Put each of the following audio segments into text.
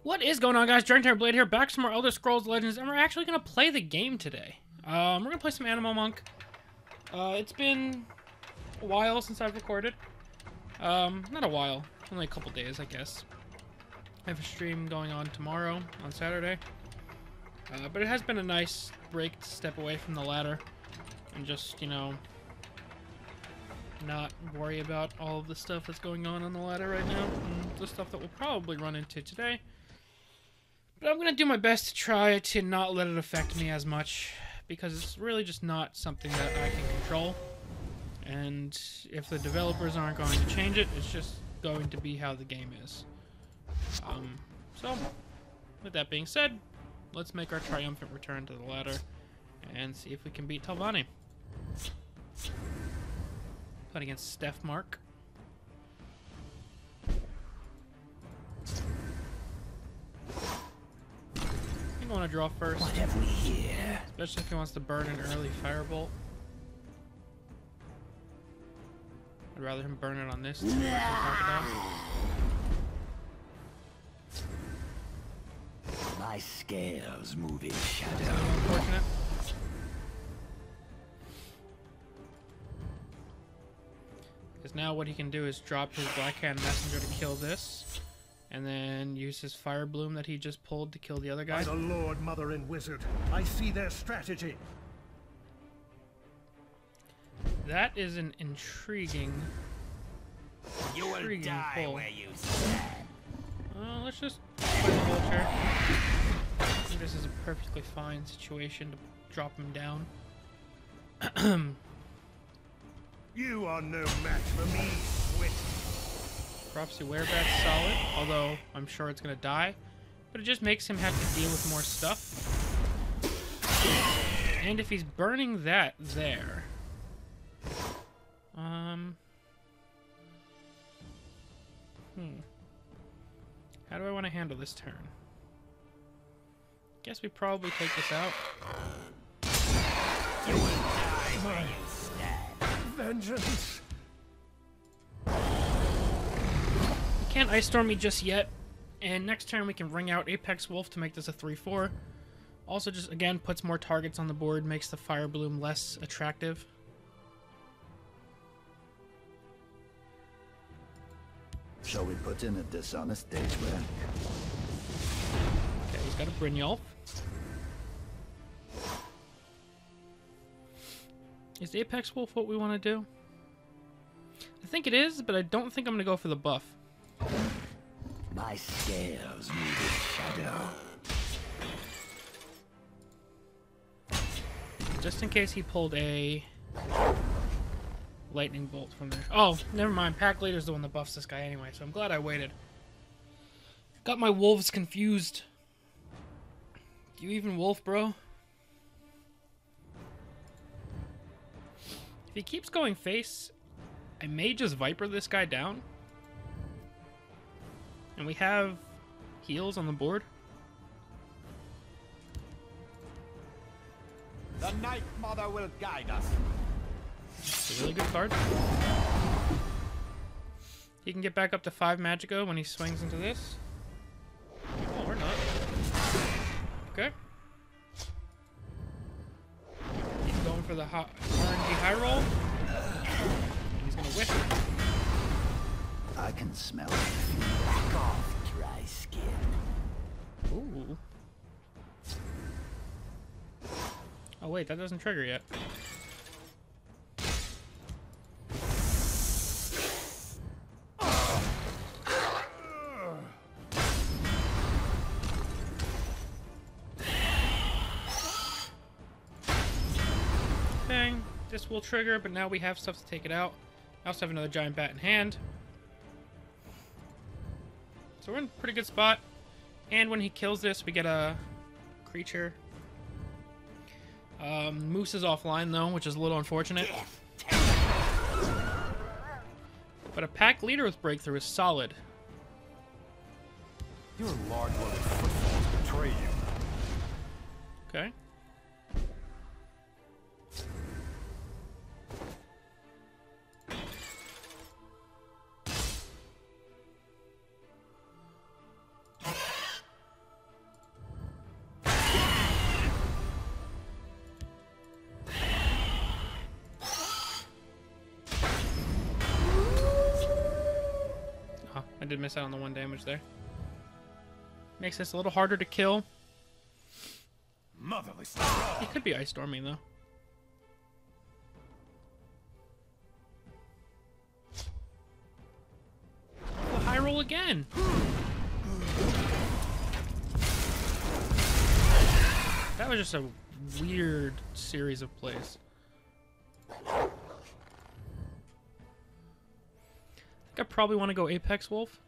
What is going on, guys? DragonTamerBlayde here, back from our Elder Scrolls Legends, and we're actually going to play the game today. We're going to play some Animal Monk. It's been a while since I've recorded. Not a while. Only a couple days, I guess. I have a stream going on tomorrow, on Saturday. But it has been a nice break to step away from the ladder and just, you know, not worry about all of the stuff that's going on the ladder right now, and the stuff that we'll probably run into today. But I'm going to do my best to try to not let it affect me as much, because it's really just not something that I can control. And if the developers aren't going to change it, it's just going to be how the game is. So, with that being said, let's make our triumphant return to the ladder and see if we can beat Talvani. Playing against Steph Mark. I want to draw first. What have we here? Especially if he wants to burn an early firebolt. I'd rather him burn it on this than My scales move in shadow. Unfortunate. Because now what he can do is drop his Blackhand Messenger to kill this, and then use his Fire Bloom that he just pulled to kill the other guy. By the Lord, Mother, and Wizard, I see their strategy. That is an intriguing. You will die pull. where you stand. Let's just play the Vulture. I think this is a perfectly fine situation to drop him down. You are no match for me, Swit. Prophecy Werebat's solid, although I'm sure it's gonna die. But it just makes him have to deal with more stuff. And if he's burning that there... How do I want to handle this turn? Guess we probably take this out. You will die where you stand. Vengeance. He can't Ice Storm me just yet, and next turn we can ring out Apex Wolf to make this a 3/4. Also just, again, puts more targets on the board, makes the Fire Bloom less attractive. Shall we put in a dishonest day's work? Okay, he's got a Brynjolf. Is Apex Wolf what we want to do? I think it is, but I don't think I'm going to go for the buff. My scales move in shadow. Just in case he pulled a lightning bolt from there. Oh, never mind. Pack Leader's the one that buffs this guy anyway, so I'm glad I waited. Got my wolves confused. You even wolf, bro? If he keeps going face, I may just Viper this guy down. And we have heals on the board. The Night Mother will guide us. It's a really good card. He can get back up to 5 Magicka when he swings into this. Oh, we're not. Okay. He's going for the RNG high roll. And he's gonna whiff it. I can smell it. Back off, dry skin. Ooh. Oh wait, that doesn't trigger yet. Bang. This will trigger, but now we have stuff to take it out. I also have another giant bat in hand. So we're in a pretty good spot. And when he kills this, we get a creature. Moose is offline though, which is a little unfortunate. But a Pack Leader with Breakthrough is solid. Your large-loaded footfalls betray you. Okay. did miss out on the 1 damage there. Makes this a little harder to kill. Motherly stuff. It could be Ice Storming, though. Oh, high roll again. That was just a weird series of plays. I think I probably want to go Apex Wolf.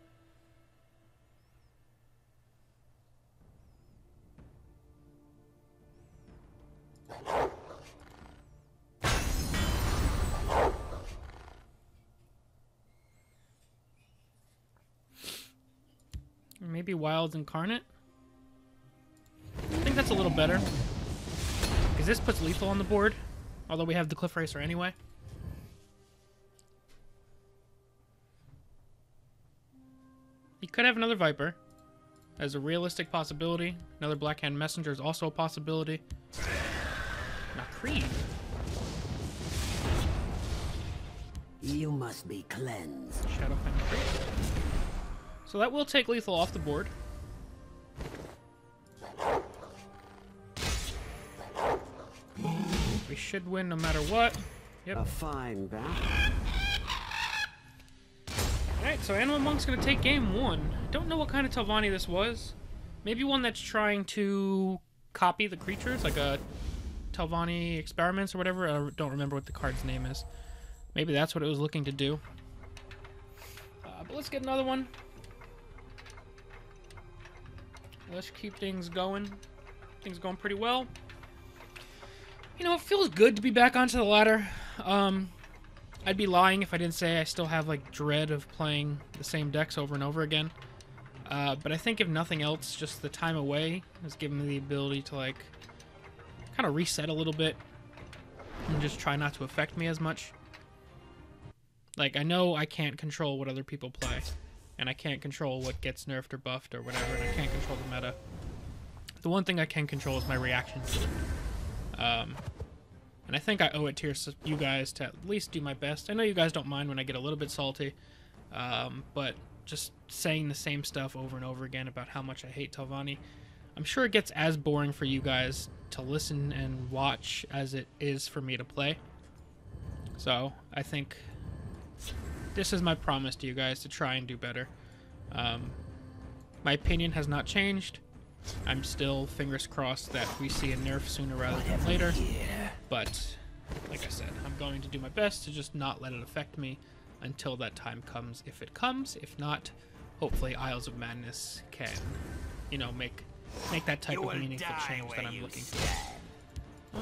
Maybe Wilds Incarnate? I think that's a little better. Because this puts lethal on the board. Although we have the Cliff Racer anyway. He could have another Viper. As a realistic possibility. Another Blackhand Messenger is also a possibility. Not Creed. You must be cleansed. Shadowfang Creed. So that will take lethal off the board. We should win no matter what. Yep. A fine battle. Alright, so Animal Monk's gonna take game 1. Don't know what kind of Telvanni this was. Maybe one that's trying to copy the creatures, like a Telvanni Experiments or whatever. I don't remember what the card's name is. Maybe that's what it was looking to do. But let's get another one. Let's keep things going. Things going pretty well. You know, it feels good to be back onto the ladder. I'd be lying if I didn't say I still have, like, dread of playing the same decks over and over again. But I think if nothing else, just the time away has given me the ability to, like, kind of reset a little bit. And just try not to affect me as much. Like, I know I can't control what other people play. And I can't control what gets nerfed or buffed or whatever, and I can't control the meta. The one thing I can control is my reaction to it. And I think I owe it to you guys to at least do my best. I know you guys don't mind when I get a little bit salty, but just saying the same stuff over and over again about how much I hate Telvanni, I'm sure it gets as boring for you guys to listen and watch as it is for me to play. So I think this is my promise to you guys to try and do better. My opinion has not changed. I'm still fingers crossed that we see a nerf sooner rather than later. But, like I said, I'm going to do my best to just not let it affect me until that time comes, if it comes. If not, hopefully Isles of Madness can, you know, make that type of meaningful change that I'm looking for.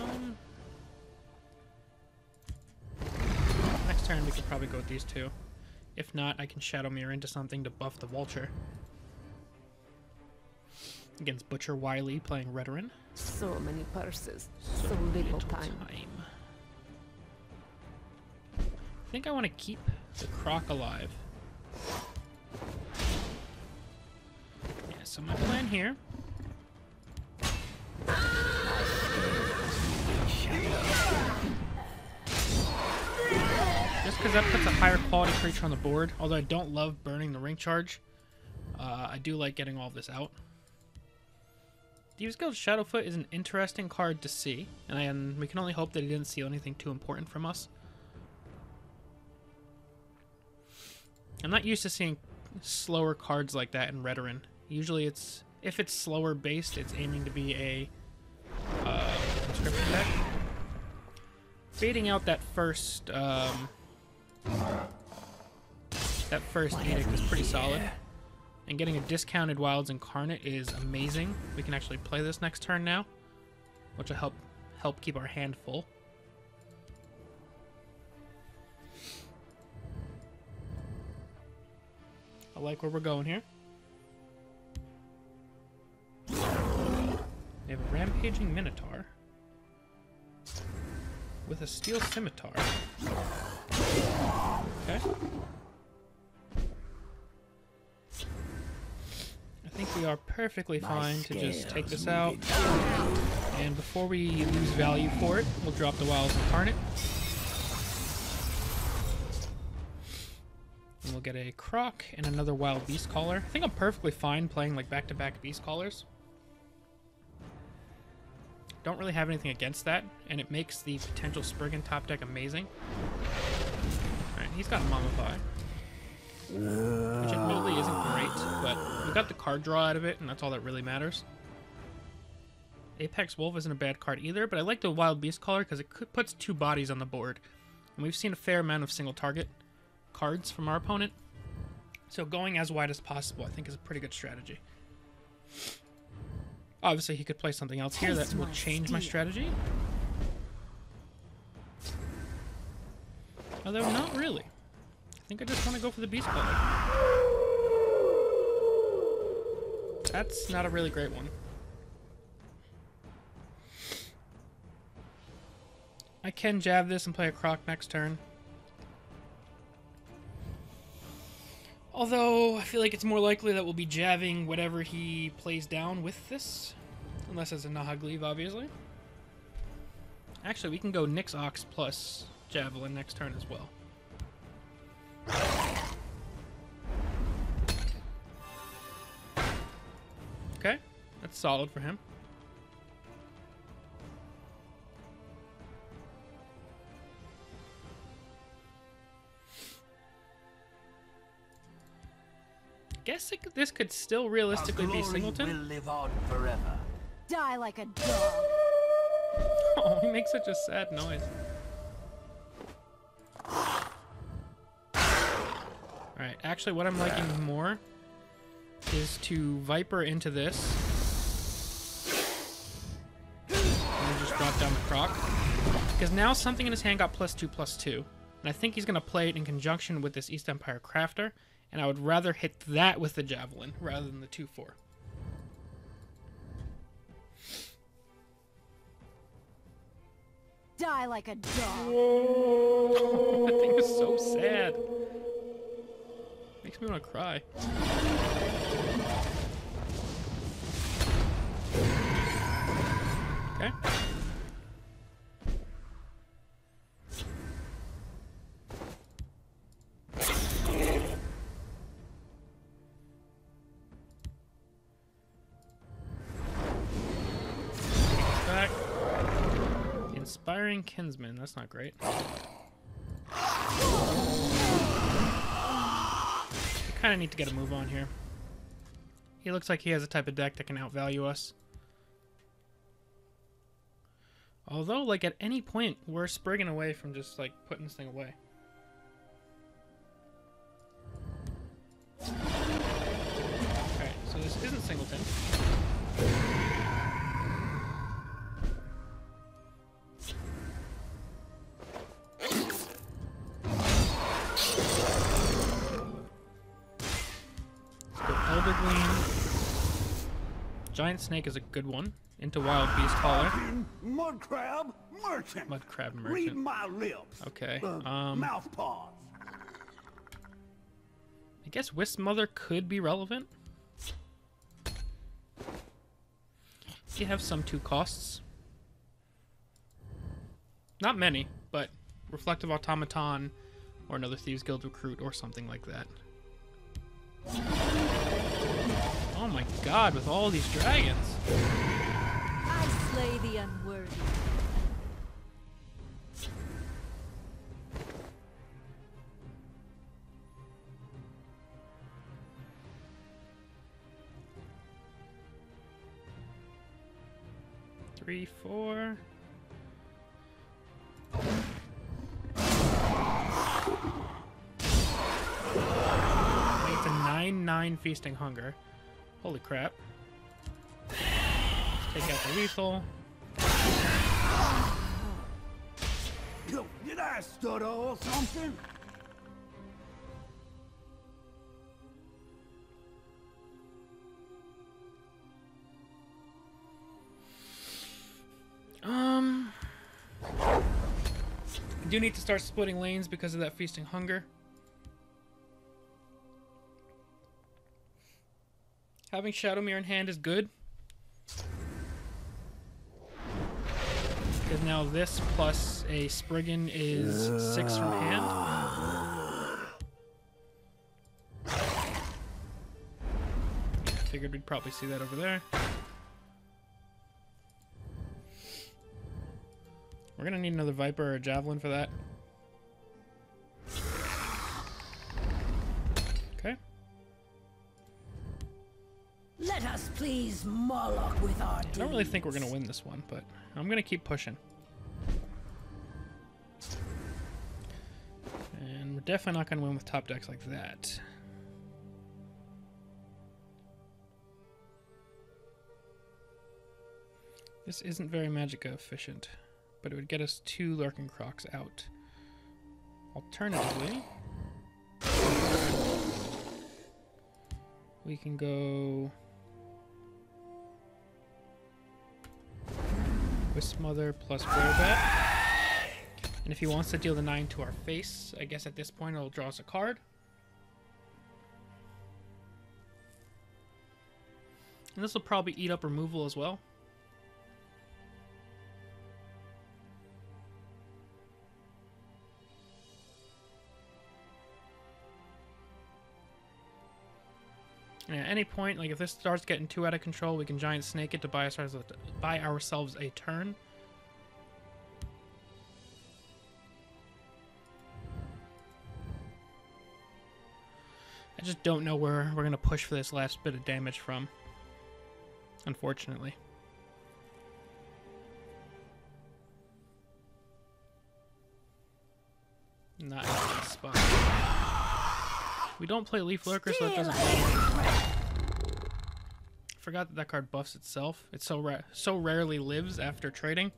Next turn we could probably go with these two. If not, I can Shadow Mirror into something to buff the Vulture. Against Butcher Wily playing Redoran. So many purses, so little time. I think I want to keep the Croc alive. Yeah, so my plan here. Just because that puts a higher quality creature on the board, although I don't love burning the Ring Charge, I do like getting all of this out. Thieves Guild Shadowfoot is an interesting card to see, and we can only hope that he didn't steal anything too important from us. I'm not used to seeing slower cards like that in Redoran. Usually if it's slower based, it's aiming to be a conscription deck. Fading out that first edict is pretty solid. And getting a discounted Wilds Incarnate is amazing. We can actually play this next turn now, which will help keep our hand full. I like where we're going here. We have a Rampaging Minotaur with a Steel Scimitar. Okay. I think we are perfectly fine to just take this out. And before we lose value for it, we'll drop the Wilds Incarnate. And we'll get a Croc and another Wild Beast Caller. I think I'm perfectly fine playing like back-to-back Beast Callers. Don't really have anything against that, and it makes the potential Spriggan top deck amazing. Alright, he's got Mammothai, which admittedly isn't great, but we got the card draw out of it, and that's all that really matters. Apex Wolf isn't a bad card either, but I like the Wild Beast Caller because it puts 2 bodies on the board. And we've seen a fair amount of single target cards from our opponent. So going as wide as possible, I think, is a pretty good strategy. Obviously, he could play something else here that will change my strategy. Although, not really. I think I just want to go for the Beast Caller. That's not a really great one. I can jab this and play a Croc next turn. Although, I feel like it's more likely that we'll be jabbing whatever he plays down with this. Unless it's a Nahagleave, obviously. Actually, we can go Nyx Ox plus Javelin next turn as well. Okay, that's solid for him. Guess this could still realistically be Singleton. Will live on forever. Die like a dog. Oh, he makes such a sad noise. Alright, actually what I'm liking more is to Viper into this. And then just drop down the Croc. Because now something in his hand got +2/+2. And I think he's going to play it in conjunction with this East Empire Crafter. And I would rather hit that with the Javelin rather than the 2/4. Die like a dog. That thing is so sad. Makes me want to cry. Okay. Back. Inspiring Kinsman, that's not great. We kind of need to get a move on here. He looks like he has a type of deck that can outvalue us. Although, like, at any point, we're Spriggan away from just, like, putting this thing away. Okay, so this isn't Singleton. Giant Snake is a good one. Into Wild Beast Caller. Mud Crab Merchant. Mud Crab Read Merchant. my lips. Okay. Mouth paws. I guess Wisp Mother could be relevant. You have some 2 costs. Not many, but Reflective Automaton or another Thieves Guild Recruit or something like that. Oh my god, with all these dragons. I slay the unworthy. Three, 4. It's a 9/9 Feasting Hunger. Holy crap. Let's take out the lethal. Yo, did I stutter or something? I do need to start splitting lanes because of that Feasting Hunger. Having Shadowmere in hand is good. Because now this plus a Spriggan is 6 from hand. figured we'd probably see that over there. We're gonna need another Viper or a Javelin for that. Okay. Let us please Moloch with our I don't really think we're gonna win this one, but I'm gonna keep pushing. And we're definitely not gonna win with top decks like that. This isn't very Magicka efficient, but it would get us 2 Lurking Crocs out. Alternatively, we can go Wismother plus Boilbat. And if he wants to deal the 9 to our face, I guess at this point it'll draw us a card. And this will probably eat up removal as well. And at any point, like if this starts getting too out of control, we can Giant Snake it to buy ourselves a turn. I just don't know where we're going to push for this last bit of damage from, unfortunately. Not in that spot. We don't play Leaf Lurker, so that doesn't matter. Forgot that that card buffs itself. It so rarely lives after trading.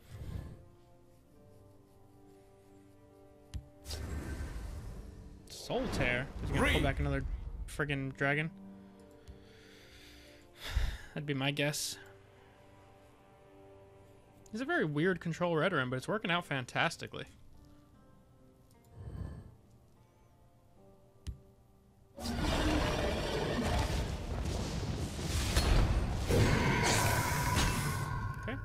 Soul Tear. Is he gonna pull back another friggin' dragon? That'd be my guess. He's a very weird control Redoran, but it's working out fantastically. Okay.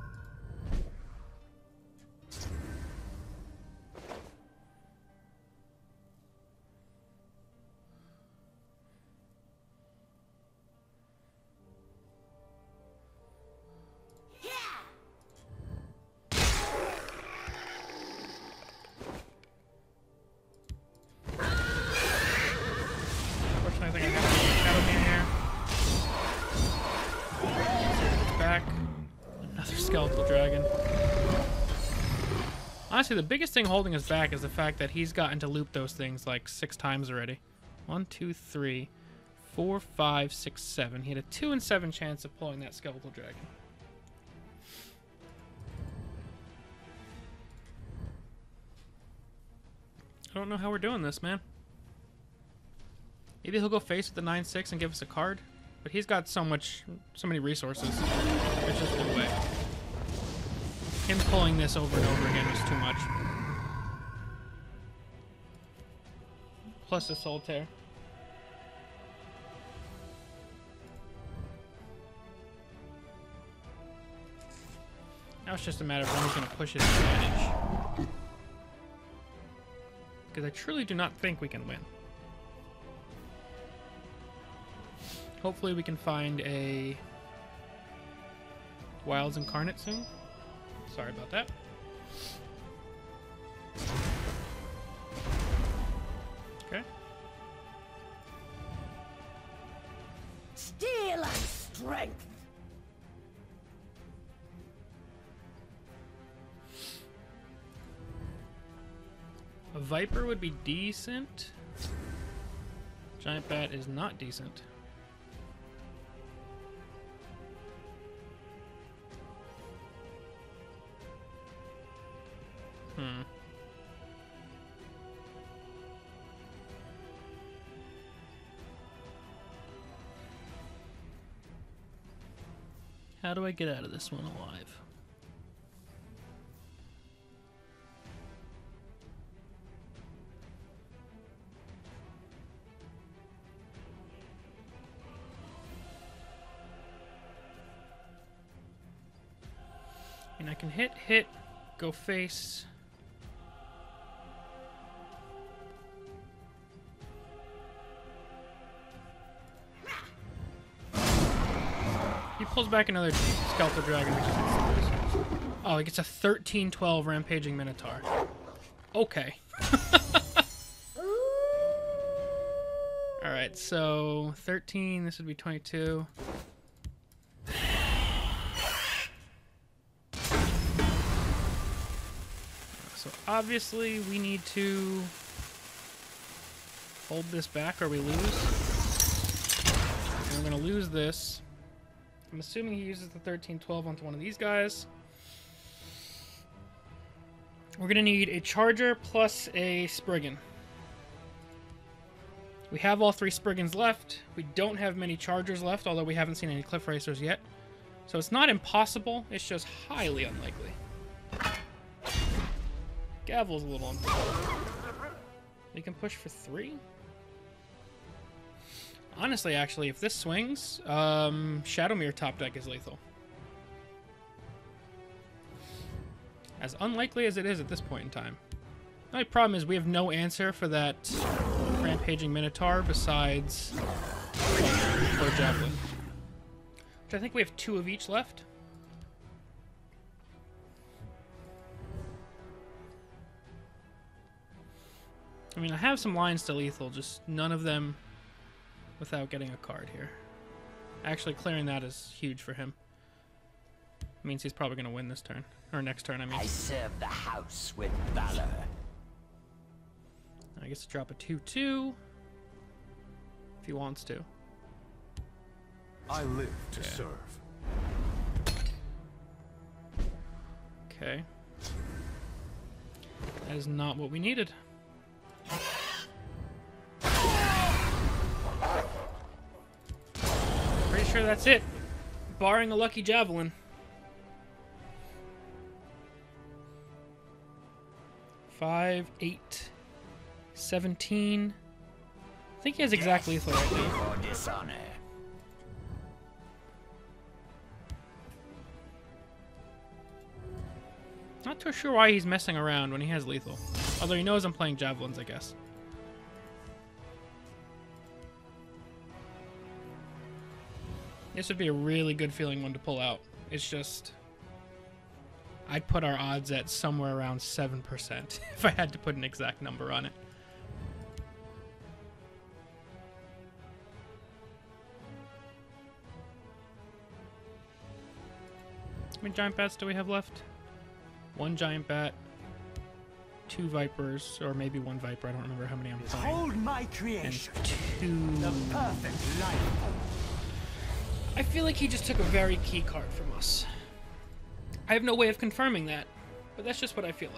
Unfortunately, I think I have to Shadow Man here. It's back. Another Skeletal Dragon. Honestly, the biggest thing holding us back is the fact that he's gotten to loop those things like 6 times already. 1, 2, 3, 4, 5, 6, 7. He had a 2 in 7 chance of pulling that Skeletal Dragon. I don't know how we're doing this, man. Maybe he'll go face with the 9/6 and give us a card, but he's got so many resources. There's just no way. Him pulling this over and over again was too much. Plus the Soul Tear. Now it's just a matter of when he's going to push his advantage. Because I truly do not think we can win. Hopefully we can find a Wilds Incarnate soon. Sorry about that. Okay. Steel and strength. A Viper would be decent. Giant Bat is not decent. How do I get out of this one alive? And I can hit, go face. pulls back another Skeletal Dragon, which is oh, he gets a 13-12 Rampaging Minotaur. Okay. Alright, so 13, this would be 22. So obviously we need to hold this back or we lose. And we're going to lose this. I'm assuming he uses the 13-12 onto one of these guys. We're going to need a Charger plus a Spriggan. We have all 3 Spriggans left. We don't have many Chargers left, although we haven't seen any Cliff Racers yet. So it's not impossible, it's just highly unlikely. Gavel's a little unlikely. We can push for 3? Honestly, actually, if this swings, Shadowmere top deck is lethal. As unlikely as it is at this point in time. The only problem is we have no answer for that Rampaging Minotaur besides for Javelin. Which I think we have 2 of each left. I mean, I have some lines to lethal, just none of them without getting a card here. Actually, clearing that is huge for him. Means he's probably going to win this turn. Or next turn, I mean. I serve the house with valor. I guess to drop a 2/2 if he wants to. I live to serve. Okay. That is not what we needed. Pretty sure that's it. Barring a lucky Javelin. 5, 8, 17. I think he has exact lethal right now. For dishonor. Not too sure why he's messing around when he has lethal. Although he knows I'm playing Javelins, I guess. This would be a really good feeling one to pull out. It's just... I'd put our odds at somewhere around 7% if I had to put an exact number on it. How many giant bats do we have left? 1 giant bat, 2 vipers, or maybe 1 viper. I don't remember how many I'm playing. Hold my And creation. 2... The perfect life. I feel like he just took a very key card from us. I have no way of confirming that, but that's just what I feel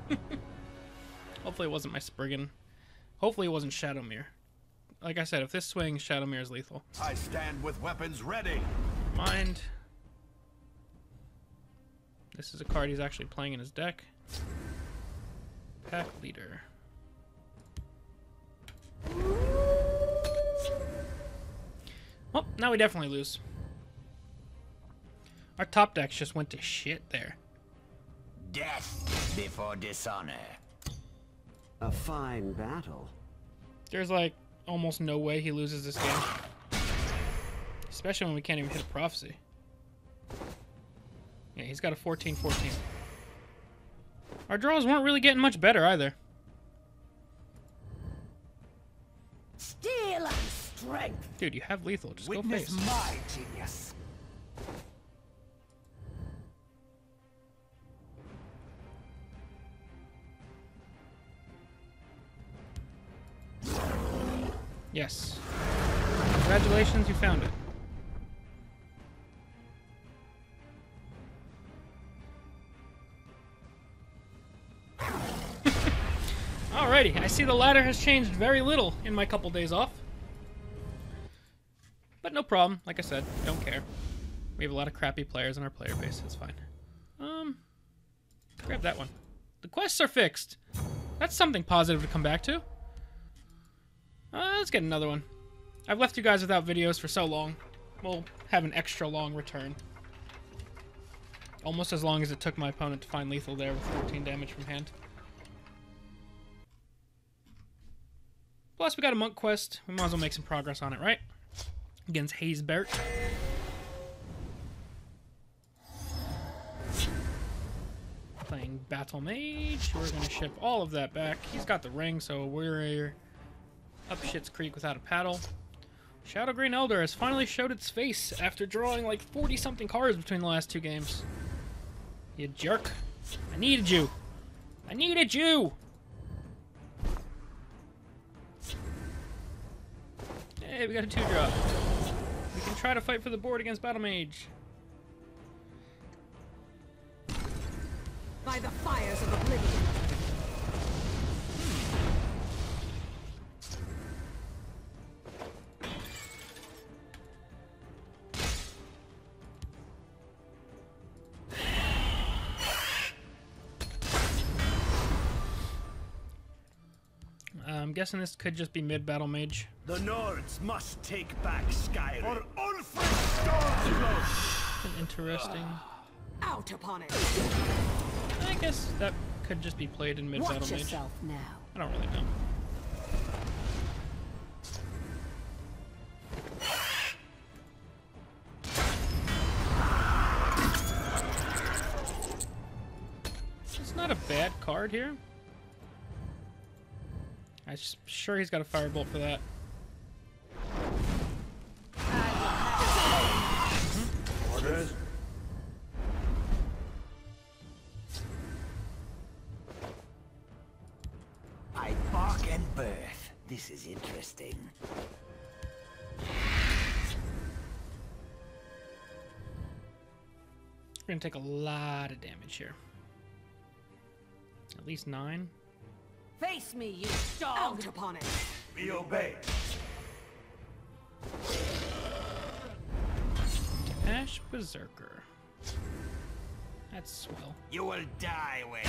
like. Hopefully it wasn't my Spriggan. Hopefully it wasn't Shadowmere. Like I said, if this swings, Shadowmere is lethal. I stand with weapons ready. Mind. This is a card he's actually playing in his deck. Pack Leader. Well, now we definitely lose. Our top decks just went to shit there. Death before dishonor. A fine battle. There's like almost no way he loses this game. Especially when we can't even hit a prophecy. Yeah, he's got a 14-14. Our draws weren't really getting much better either. Steel and strength. Dude, you have lethal. Just go Witness face. my genius. Yes. Congratulations, you found it. Alrighty, I see the ladder has changed very little in my couple days off. But no problem, like I said, don't care. We have a lot of crappy players in our player base, it's fine. Grab that one. The quests are fixed. That's something positive to come back to. Let's get another one. I've left you guys without videos for so long. We'll have an extra long return. Almost as long as it took my opponent to find lethal there with 14 damage from hand. Plus, we got a monk quest. We might as well make some progress on it, right? against Hazebert. Playing Battle Mage. We're going to ship all of that back. He's got the ring, so we're up Shit's Creek without a paddle. Shadow Green Elder has finally showed its face after drawing like 40-something cards between the last two games. You jerk. I needed you. I needed you! Hey, we got a 2-drop. We can try to fight for the board against Battle Mage. By the fires of oblivion. I'm guessing this could just be mid-Battle Mage. The Nords must take back Skyrim. Or Ulfric Stormcloak! Interesting. Out upon it. I guess that could just be played in mid-Battle Watch Mage. yourself now. I don't really know. It's not a bad card here. I'm sure he's got a firebolt for that. Orders. I bark and birth. This is interesting. We're gonna take a lot of damage here. At least 9. Face me, you dog! Out upon it! We obey. Ash Berserker. That's swell. You will die when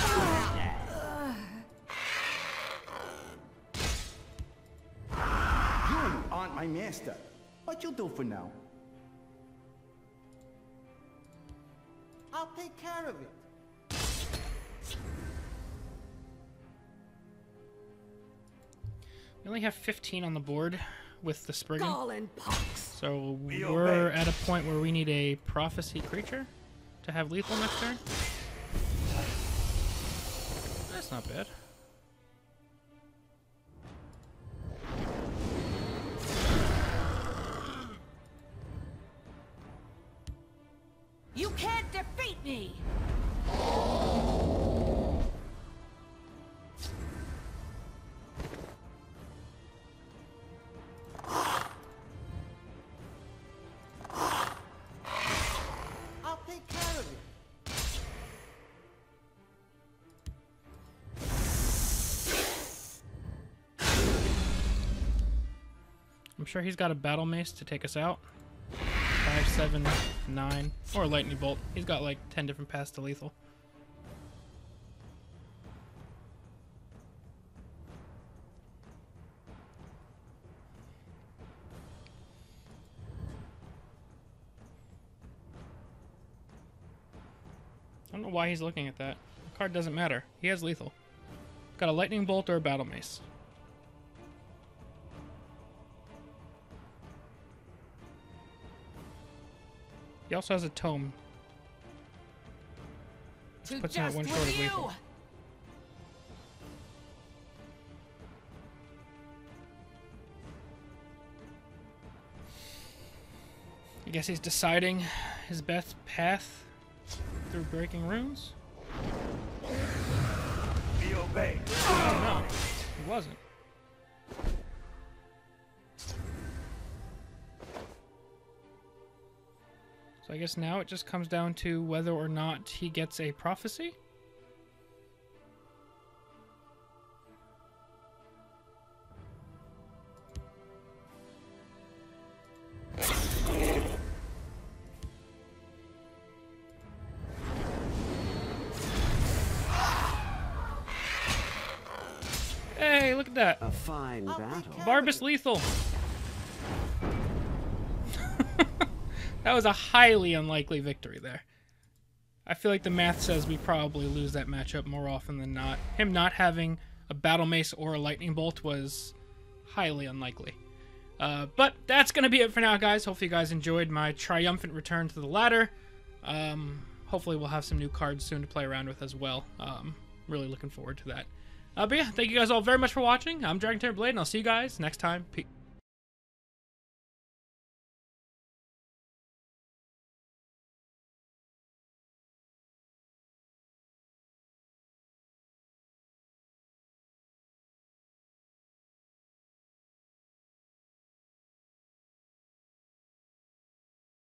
You aren't my master. What you do for now? I'll take care of it. We only have 15 on the board with the Spriggan. Gall and pox! So we're at a point where we need a Prophecy creature to have lethal next turn. That's not bad. You can't defeat me! I'll take care of it. I'm sure he's got a Battle Mace to take us out. 5, 7, 9, or a Lightning Bolt. He's got like 10 different paths to lethal. I don't know why he's looking at that. The card doesn't matter. He has lethal. Got a Lightning Bolt or a Battle Mace. He also has a tome. Which puts him at 1 short of lethal. I guess he's deciding his best path through breaking runes. We obey. No, he wasn't. So I guess now it just comes down to whether or not he gets a prophecy. Hey, look at that. A fine battle. Barbus lethal. That was a highly unlikely victory there. I feel like the math says we probably lose that matchup more often than not. Him not having a Battle Mace or a Lightning Bolt was highly unlikely. But that's going to be it for now, guys. Hopefully you guys enjoyed my triumphant return to the ladder. Hopefully we'll have some new cards soon to play around with as well. Really looking forward to that. But yeah, thank you guys all very much for watching. I'm DragonTamerBlayde, and I'll see you guys next time. Peace.